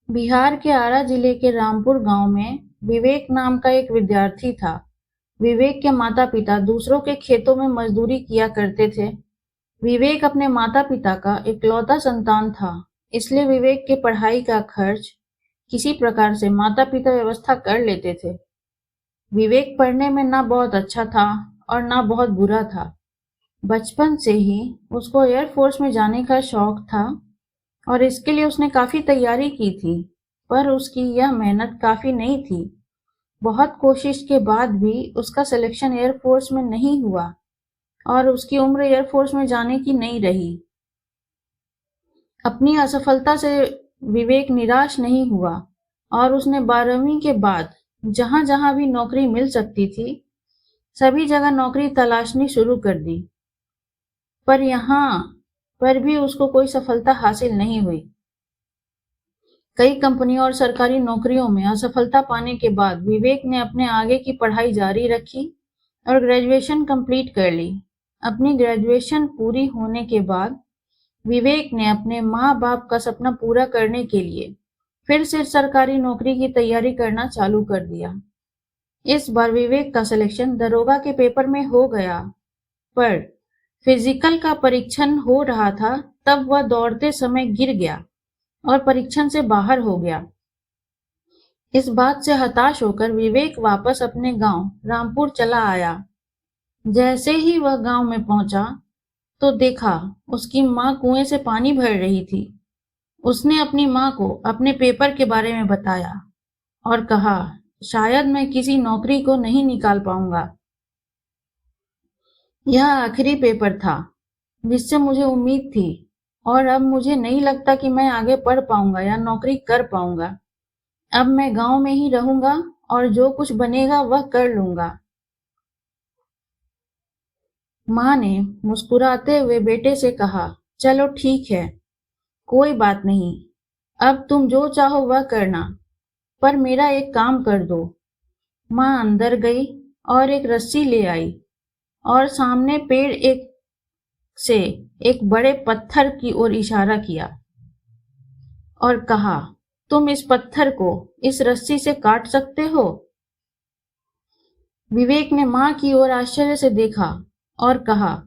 बिहार के आरा जिले के रामपुर गांव में विवेक नाम का एक विद्यार्थी था। विवेक के माता-पिता दूसरों के खेतों में मजदूरी किया करते थे। विवेक अपने माता-पिता का इकलौता संतान था, इसलिए विवेक की पढ़ाई का खर्च किसी प्रकार से माता-पिता व्यवस्था कर लेते थे। विवेक पढ़ने में ना बहुत अच्छा था और ना बहुत बुरा था। बचपन से ही उसको एयरफोर्स में जाने का शौक था और इसके लिए उसने काफी तैयारी की थी, पर उसकी यह मेहनत काफी नहीं थी। बहुत कोशिश के बाद भी उसका सिलेक्शन एयरफोर्स में नहीं हुआ और उसकी उम्र एयरफोर्स में जाने की नहीं रही। अपनी असफलता से विवेक निराश नहीं हुआ और उसने 12वीं के बाद जहां जहां भी नौकरी मिल सकती थी, सभी जगह नौकरी तलाशनी शुरू कर दी। पर यहाँ पर भी उसको कोई सफलता हासिल नहीं हुई। कई कंपनियों और सरकारी नौकरियों में असफलता पाने के बाद विवेक ने अपने आगे की पढ़ाई जारी रखी और ग्रेजुएशन कंप्लीट कर ली। अपनी ग्रेजुएशन पूरी होने के बाद विवेक ने अपने माँ बाप का सपना पूरा करने के लिए फिर से सरकारी नौकरी की तैयारी करना चालू कर दिया। इस बार विवेक का सिलेक्शन दरोगा के पेपर में हो गया, पर फिजिकल का परीक्षण हो रहा था तब वह दौड़ते समय गिर गया और परीक्षण से बाहर हो गया। इस बात से हताश होकर विवेक वापस अपने गांव रामपुर चला आया। जैसे ही वह गांव में पहुंचा तो देखा उसकी माँ कुएं से पानी भर रही थी। उसने अपनी माँ को अपने पेपर के बारे में बताया और कहा, शायद मैं किसी नौकरी को नहीं निकाल पाऊंगा। यह आखिरी पेपर था जिससे मुझे उम्मीद थी और अब मुझे नहीं लगता कि मैं आगे पढ़ पाऊंगा या नौकरी कर पाऊंगा। अब मैं गांव में ही रहूंगा और जो कुछ बनेगा वह कर लूंगा। माँ ने मुस्कुराते हुए बेटे से कहा, चलो ठीक है, कोई बात नहीं, अब तुम जो चाहो वह करना, पर मेरा एक काम कर दो। माँ अंदर गई और एक रस्सी ले आई और सामने पेड़ से एक बड़े पत्थर की ओर इशारा किया और कहा, तुम इस पत्थर को इस रस्सी से काट सकते हो? विवेक ने माँ की ओर आश्चर्य से देखा और कहा,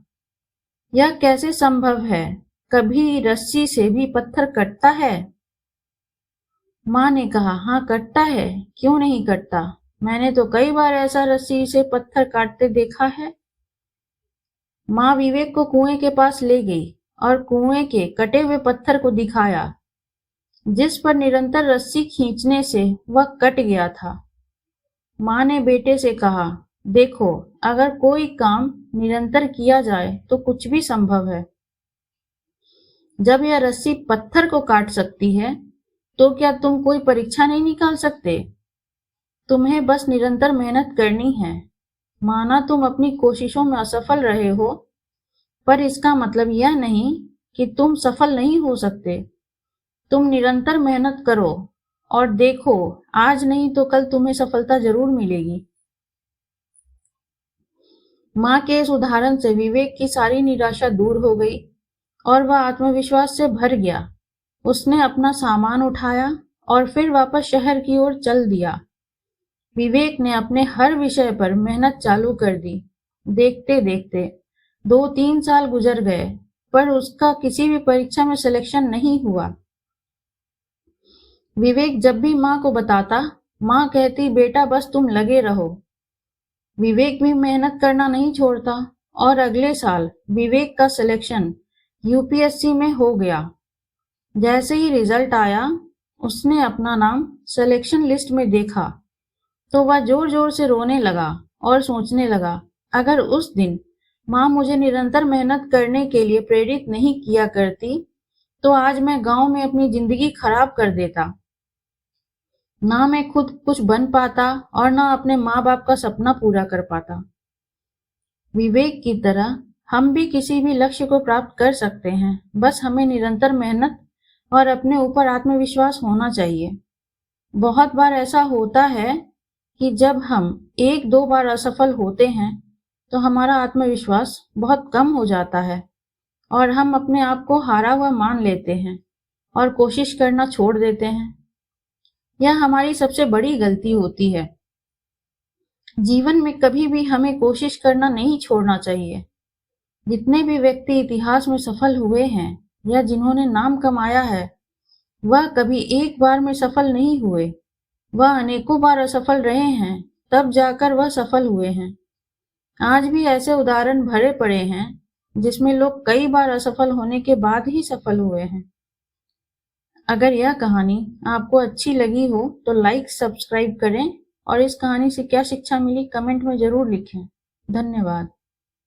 यह कैसे संभव है? कभी रस्सी से भी पत्थर कटता है? माँ ने कहा, हाँ कटता है, क्यों नहीं कटता? मैंने तो कई बार ऐसा रस्सी से पत्थर काटते देखा है। माँ विवेक को कुएं के पास ले गई और कुएं के कटे हुए पत्थर को दिखाया, जिस पर निरंतर रस्सी खींचने से वह कट गया था। माँ ने बेटे से कहा, देखो, अगर कोई काम निरंतर किया जाए तो कुछ भी संभव है। जब यह रस्सी पत्थर को काट सकती है, तो क्या तुम कोई परीक्षा नहीं निकाल सकते? तुम्हें बस निरंतर मेहनत करनी है। माना तुम अपनी कोशिशों में असफल रहे हो, पर इसका मतलब यह नहीं कि तुम सफल नहीं हो सकते। तुम निरंतर मेहनत करो और देखो, आज नहीं तो कल तुम्हें सफलता जरूर मिलेगी। माँ के इस उदाहरण से विवेक की सारी निराशा दूर हो गई और वह आत्मविश्वास से भर गया। उसने अपना सामान उठाया और फिर वापस शहर की ओर चल दिया। विवेक ने अपने हर विषय पर मेहनत चालू कर दी। देखते देखते 2-3 साल गुजर गए, पर उसका किसी भी परीक्षा में सिलेक्शन नहीं हुआ। विवेक जब भी माँ को बताता, माँ कहती, बेटा बस तुम लगे रहो। विवेक भी मेहनत करना नहीं छोड़ता और अगले साल विवेक का सिलेक्शन यूपीएससी में हो गया। जैसे ही रिजल्ट आया, उसने अपना नाम सिलेक्शन लिस्ट में देखा तो वह जोर जोर से रोने लगा और सोचने लगा, अगर उस दिन माँ मुझे निरंतर मेहनत करने के लिए प्रेरित नहीं किया करती तो आज मैं गांव में अपनी जिंदगी खराब कर देता। ना मैं खुद कुछ बन पाता और ना अपने माँ बाप का सपना पूरा कर पाता। विवेक की तरह हम भी किसी भी लक्ष्य को प्राप्त कर सकते हैं, बस हमें निरंतर मेहनत और अपने ऊपर आत्मविश्वास होना चाहिए। बहुत बार ऐसा होता है कि जब हम 1-2 बार असफल होते हैं तो हमारा आत्मविश्वास बहुत कम हो जाता है और हम अपने आप को हारा हुआ मान लेते हैं और कोशिश करना छोड़ देते हैं। यह हमारी सबसे बड़ी गलती होती है। जीवन में कभी भी हमें कोशिश करना नहीं छोड़ना चाहिए। जितने भी व्यक्ति इतिहास में सफल हुए हैं या जिन्होंने नाम कमाया है, वह कभी एक बार में सफल नहीं हुए। वह अनेकों बार असफल रहे हैं, तब जाकर वह सफल हुए हैं। आज भी ऐसे उदाहरण भरे पड़े हैं जिसमें लोग कई बार असफल होने के बाद ही सफल हुए हैं। अगर यह कहानी आपको अच्छी लगी हो तो लाइक सब्सक्राइब करें और इस कहानी से क्या शिक्षा मिली कमेंट में जरूर लिखें। धन्यवाद।